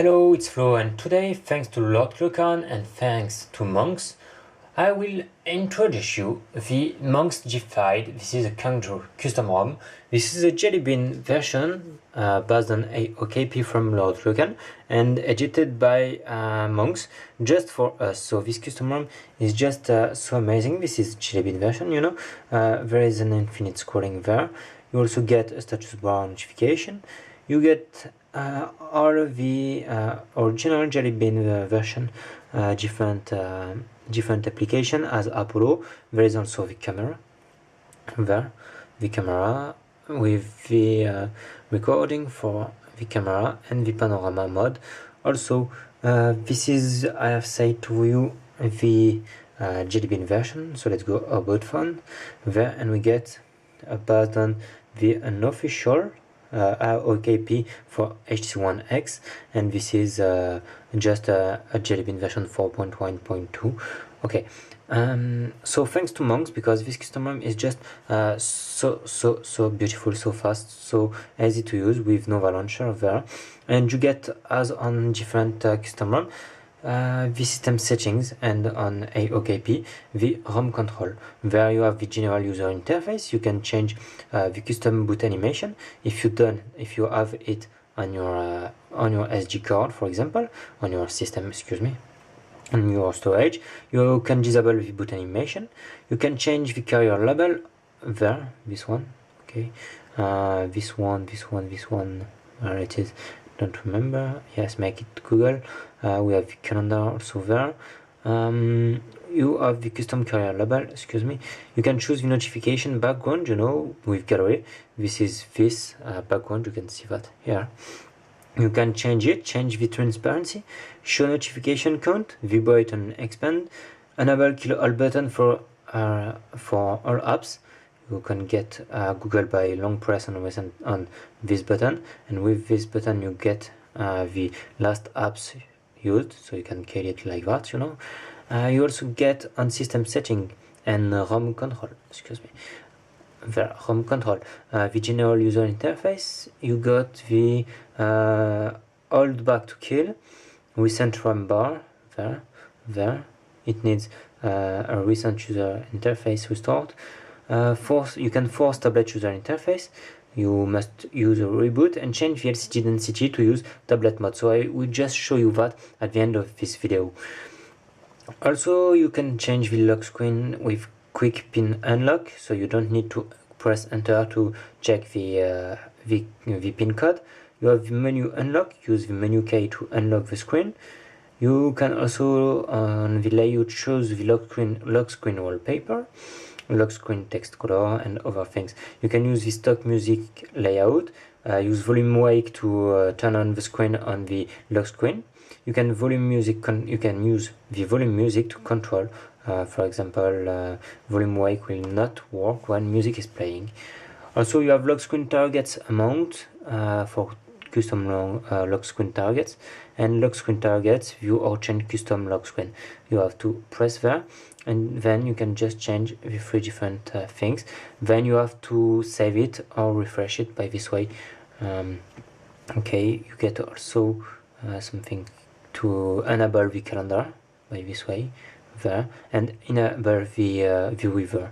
Hello, it's Flo, and today, thanks to LordClockan and thanks to Monks, I will introduce you the monxDIFIED. This is a Kanged custom ROM. This is a Jelly Bean version based on AOKP from LordClockan and edited by Monks just for us. So this custom ROM is just so amazing. This is Jelly Bean version, you know. There is an infinite scrolling there. You also get a status bar notification. You get all of the original Jelly Bean version, different application as Apollo. There is also the camera there, the camera with the recording for the camera and the panorama mode. Also, this is, I have said to you, the Jelly Bean version. So let's go about phone there, and we get based on the unofficial AOKP for HTC One X, and this is just a Jelly Bean version 4.1.2. Okay, so thanks to Monks, because this custom ROM is just so beautiful, so fast, so easy to use with Nova Launcher there, and you get, as on different custom ROM, the system settings, and on AOKP the ROM control. There you have the general user interface. You can change the custom boot animation if you have it on your SD card, for example, on your system, excuse me, on your storage. You can disable the boot animation. You can change the carrier label there, this one, okay, this one, where it is, don't remember. Yes, make it Google. We have the calendar also there. You have the custom carrier label, excuse me. You can choose the notification background, you know, with gallery. This is this background, you can see that here. You can change the transparency, show notification count, vibrate and expand, enable kill all button for all apps. You can get Google by long press on this button, and with this button you get the last apps used, so you can kill it like that, you know. You also get on system setting and ROM control, excuse me, the ROM control, the general user interface. You got the hold back to kill, recent ROM bar there. It needs a recent user interface restored. You can force tablet user interface. You must use a reboot and change the LCD density to use tablet mode. So I will just show you that at the end of this video. Also, you can change the lock screen with quick pin unlock, so you don't need to press enter to check the pin code. You have the menu unlock. Use the menu key to unlock the screen. You can also, on the layout, choose the lock screen wallpaper, lock screen text color, and other things. You can use the stock music layout. Use volume wake to turn on the screen on the lock screen. You can you can use the volume music to control. For example, volume wake will not work when music is playing. Also, you have lock screen targets amount for custom lock screen targets, and lock screen targets view or change custom lock screen. You have to press there, and then you can just change the three different things. Then you have to save it or refresh it by this way. Okay, you get also something to enable the calendar by this way there, and enable the weaver.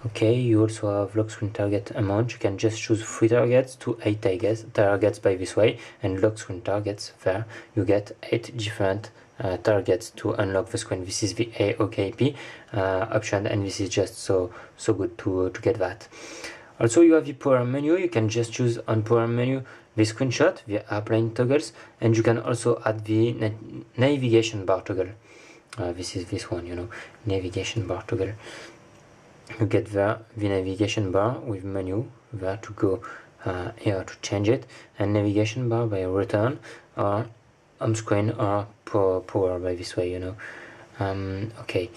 Okay, you also have lock screen target amount. You can just choose 3 targets to 8 targets by this way, and lock screen targets there. You get 8 different targets to unlock the screen. This is the AOKP option, and this is just so good to get that. Also, you have the power menu. You can just choose on power menu the screenshot, the airplane toggles, and you can also add the navigation bar toggle. This is this one, you know, navigation bar toggle. You get there the navigation bar with menu there to go here to change it, and navigation bar by return or home screen or power by this way, you know. Okay,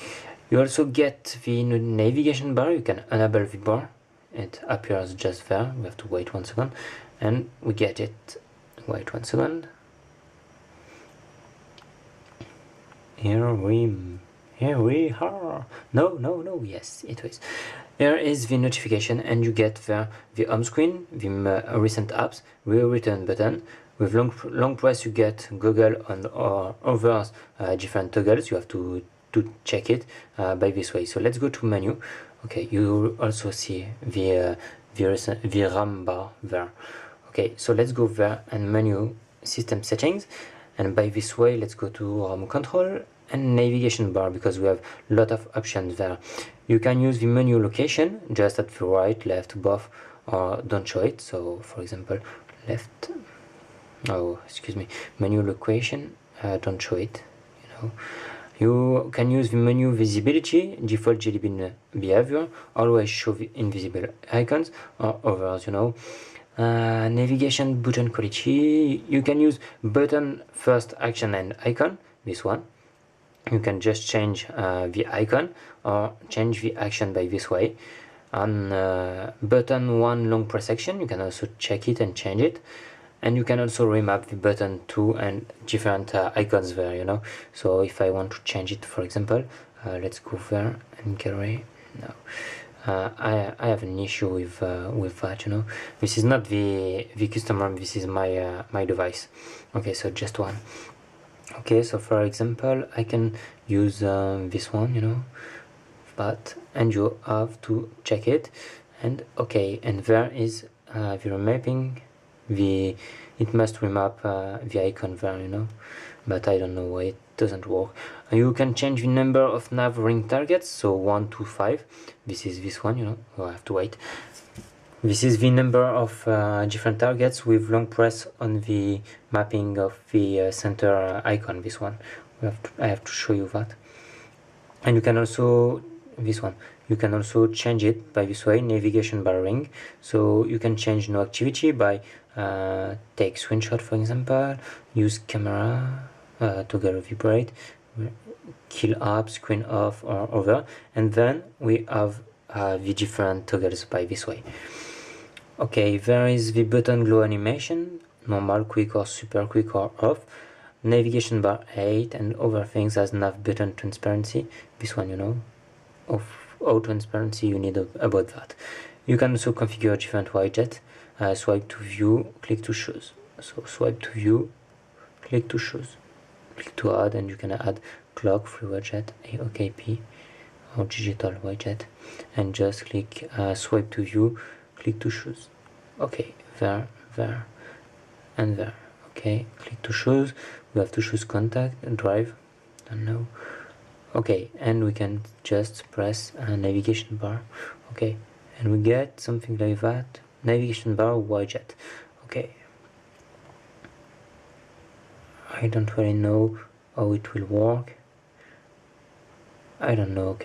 you also get the navigation bar. You can enable the bar. It appears just there. We have to wait 1 second, and we get it. Wait 1 second. Here we are. No, yes, it is. Here is the notification, and you get the home screen, the recent apps, return button, With long press you get Google and or others different toggles. You have to check it by this way. So let's go to menu. Okay, you also see the RAM bar there. Okay, so let's go there and menu system settings, and by this way let's go to ROM control and navigation bar, because we have a lot of options there. You can use the menu location just at the right, left, both, or don't show it. So for example, left, oh excuse me, menu location, don't show it, you know. You can use the menu visibility, default Jelly Bean behavior, always show the invisible icons, or others, you know. Navigation button quality, you can use button first action and icon, this one. You can just change the icon or change the action by this way. On button 1 long press action, you can also check it and change it. And you can also remap the button 2 and different icons there, you know. So if I want to change it, for example, let's go there and gallery. No, I have an issue with that, you know. This is not the custom ROM, this is my my device. Okay, so just one. Okay, so for example, I can use this one, you know, but and you have to check it, and okay, and there is the remapping. It must remap the icon there, you know, but I don't know why it doesn't work. You can change the number of nav ring targets, so 1 to 5. This is this one, you know. Oh, I have to wait. This is the number of different targets with long press on the mapping of the center icon. This one, I have to show you that. And you can also, this one, you can also change it by this way, navigation bar ring. So you can change no activity by take screenshot, for example, use camera, toggle vibrate, kill up, screen off, or over. And then we have the different toggles by this way. Okay, there is the button glow animation, normal, quick, or super quick, or off. Navigation bar 8 and other things as nav button transparency. This one, you know, of all transparency you need about that. You can also configure different widgets. Swipe to view, click to choose. So swipe to view, click to choose, click to add, and you can add clock, free widget, AOKP, or digital widget, and just click swipe to view, click to choose. Okay, there, and there. Okay, click to choose. We have to choose contact and drive, don't know. Okay, and we can just press a navigation bar. Okay, and we get something like that. Navigation bar widget. Okay, I don't really know how it will work. I don't know.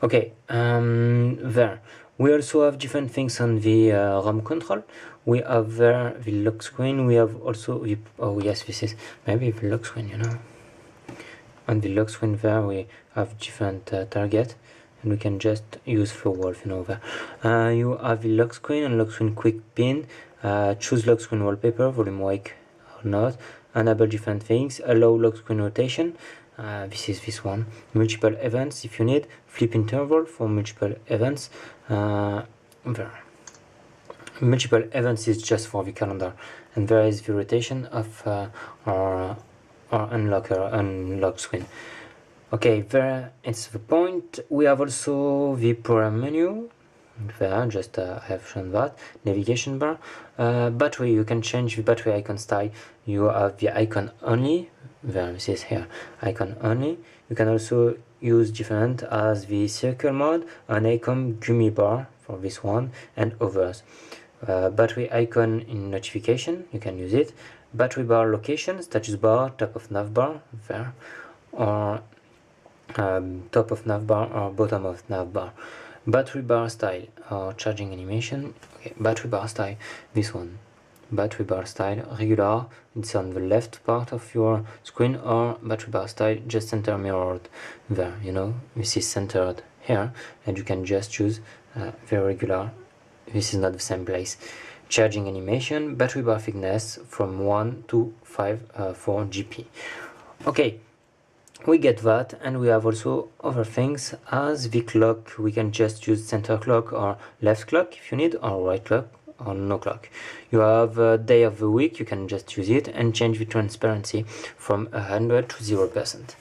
Okay, there. We also have different things on the ROM control. We have there the lock screen. We have also the, oh yes, this is maybe the lock screen, you know. On the lock screen there we have different target, and we can just use for wolf, you know, there. You have the lock screen and lock screen quick pin. Choose lock screen wallpaper, volume wake or not. Enable different things. Allow lock screen rotation. This is this one. Multiple events if you need. Flip interval for multiple events. There. Multiple events is just for the calendar, and there is the rotation of our unlock screen. Okay, there it's the point. We have also the program menu. There, just I have shown that. Navigation bar. Battery, you can change the battery icon style. You have the icon only. There, this is here, icon only. You can also use different as the circle mode, an icon gummy bar for this one, and others. Battery icon in notification, you can use it. Battery bar location, status bar, top of nav bar, there, or top of nav bar or bottom of nav bar. Battery bar style or charging animation. Okay, battery bar style, this one. Battery bar style regular, it's on the left part of your screen, or battery bar style just center mirrored there, you know. This is centered here, and you can just choose very regular. This is not the same place. Charging animation, battery bar thickness from 1 to 5 for GP. Okay, we get that, and we have also other things as the clock. We can just use center clock or left clock if you need, or right clock or no clock. You have a day of the week, you can just use it and change the transparency from 100 to 0%.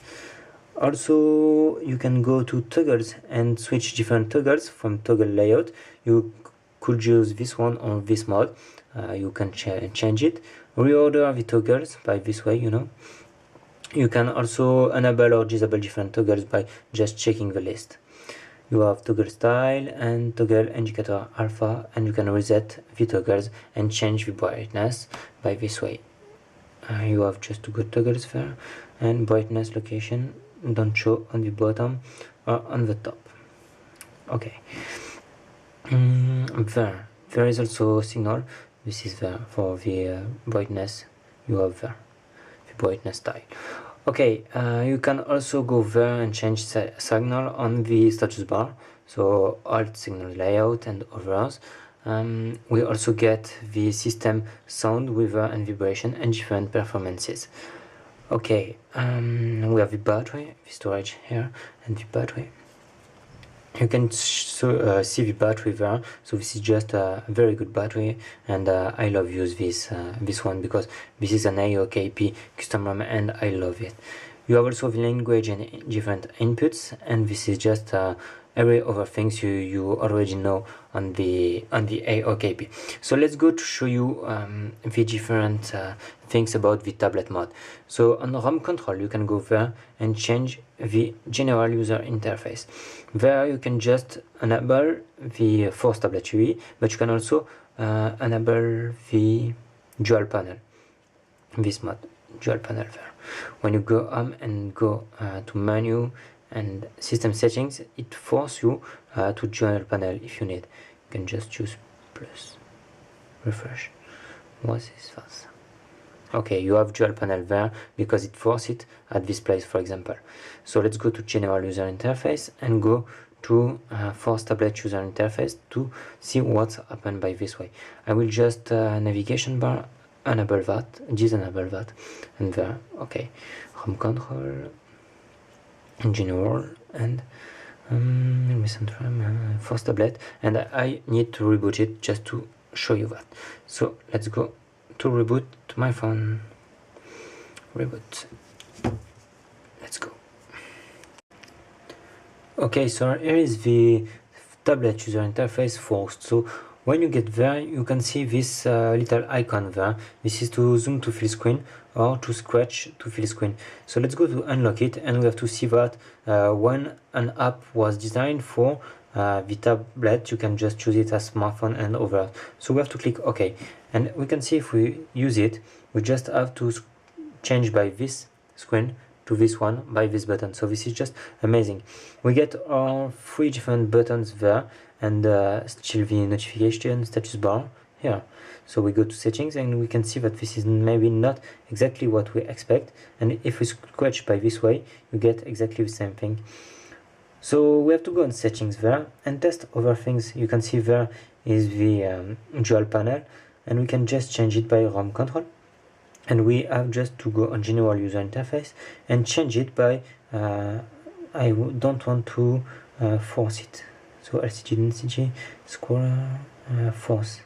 Also, you can go to toggles and switch different toggles from toggle layout. You could use this one or this mode. You can change it, reorder the toggles by this way, you know. You can also enable or disable different toggles by just checking the list. You have toggle style and toggle indicator alpha, and you can reset the toggles and change the brightness by this way. You have just two good toggles there, and brightness location don't show on the bottom or on the top. Okay. There is also signal. This is there for the brightness. You have there the brightness style. Okay, you can also go there and change signal on the status bar, so alt signal layout and others. We also get the system sound, weather and vibration and different performances. Okay, we have the battery, the storage here, and the battery. You can see the battery there, so this is just a very good battery, and I love use this one because this is an AOKP custom ROM and I love it. You have also the language and different inputs, and this is just every other things you already know on the AOKP. So let's go to show you the different things about the tablet mode. So on ROM control, you can go there and change the general user interface. There you can just enable the force tablet UI, but you can also enable the dual panel, this mode, dual panel there. When you go home and go to menu and system settings, it forces you to dual panel if you need. You can just choose plus, refresh. What is fast? Okay, you have dual panel there because it forces it at this place, for example. So let's go to general user interface and go to force tablet user interface to see what's happened by this way. I will just navigation bar, enable that, disable that, and there. Okay, ROM control, general, and recent RAM, force tablet, and I need to reboot it just to show you that. So let's go to reboot to my phone. Reboot. Let's go. Okay, so here is the tablet user interface forced. So when you get there, you can see this little icon there. This is to zoom to fill screen or to scratch to fill screen. So let's go to unlock it, and we have to see that when an app was designed for the tablet, you can just choose it as smartphone and over. So we have to click OK, and we can see if we use it, we just have to change by this screen to this one by this button. So this is just amazing. We get our 3 different buttons there, and still the notification status bar here. So we go to settings, and we can see that this is maybe not exactly what we expect, and if we scratch by this way, you get exactly the same thing. So we have to go on settings there and test other things. You can see there is the dual panel, and we can just change it by ROM control. And we have just to go on general user interface and change it by I don't want to force it. So LCD density, square, force.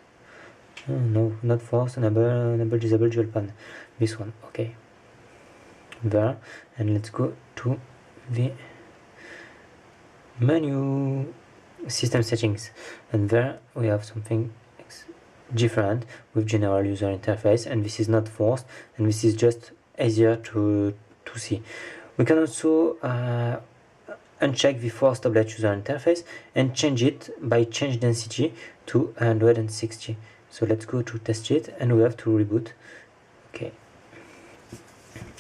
No, not force, enable disable dual panel. This one, okay. There, and let's go to the menu, system settings, and there we have something different with general user interface, and this is not forced, and this is just easier to see. We can also uncheck the force tablet user interface and change it by change density to 160. So let's go to test it, and we have to reboot. Okay,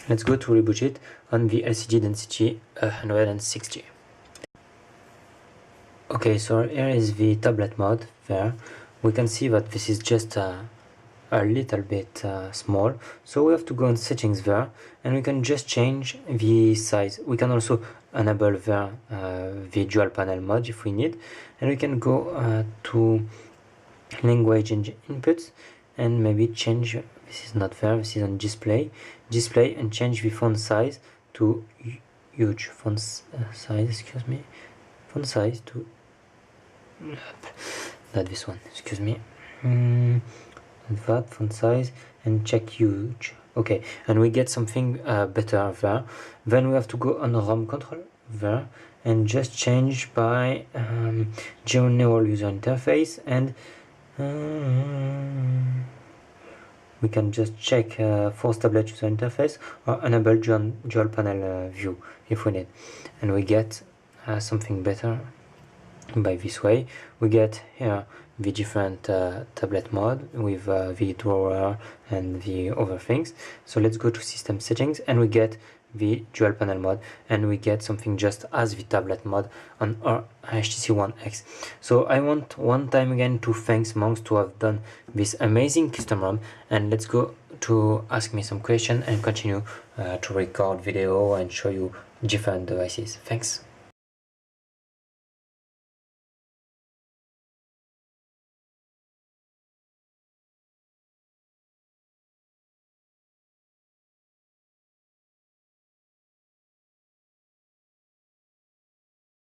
let's go to reboot it on the LCD density 160. Okay, so here is the tablet mode there. We can see that this is just a little bit small, so we have to go on settings there, and we can just change the size. We can also enable there the dual panel mode if we need, and we can go to language and inputs, and maybe change, this is not there, this is on display, and change the font size to huge font size, excuse me, font size to not this one, excuse me, that font size and check huge. Okay, and we get something better there. Then we have to go on ROM control there and just change by general user interface, and we can just check force tablet user interface or enable dual panel view if we need, and we get something better by this way. We get here the different tablet mode with the drawer and the other things. So let's go to system settings and we get the dual panel mode, and we get something just as the tablet mode on our HTC One X. So I want one time again to thank Monks to have done this amazing custom ROM, and let's go to ask me some question and continue to record video and show you different devices. Thanks.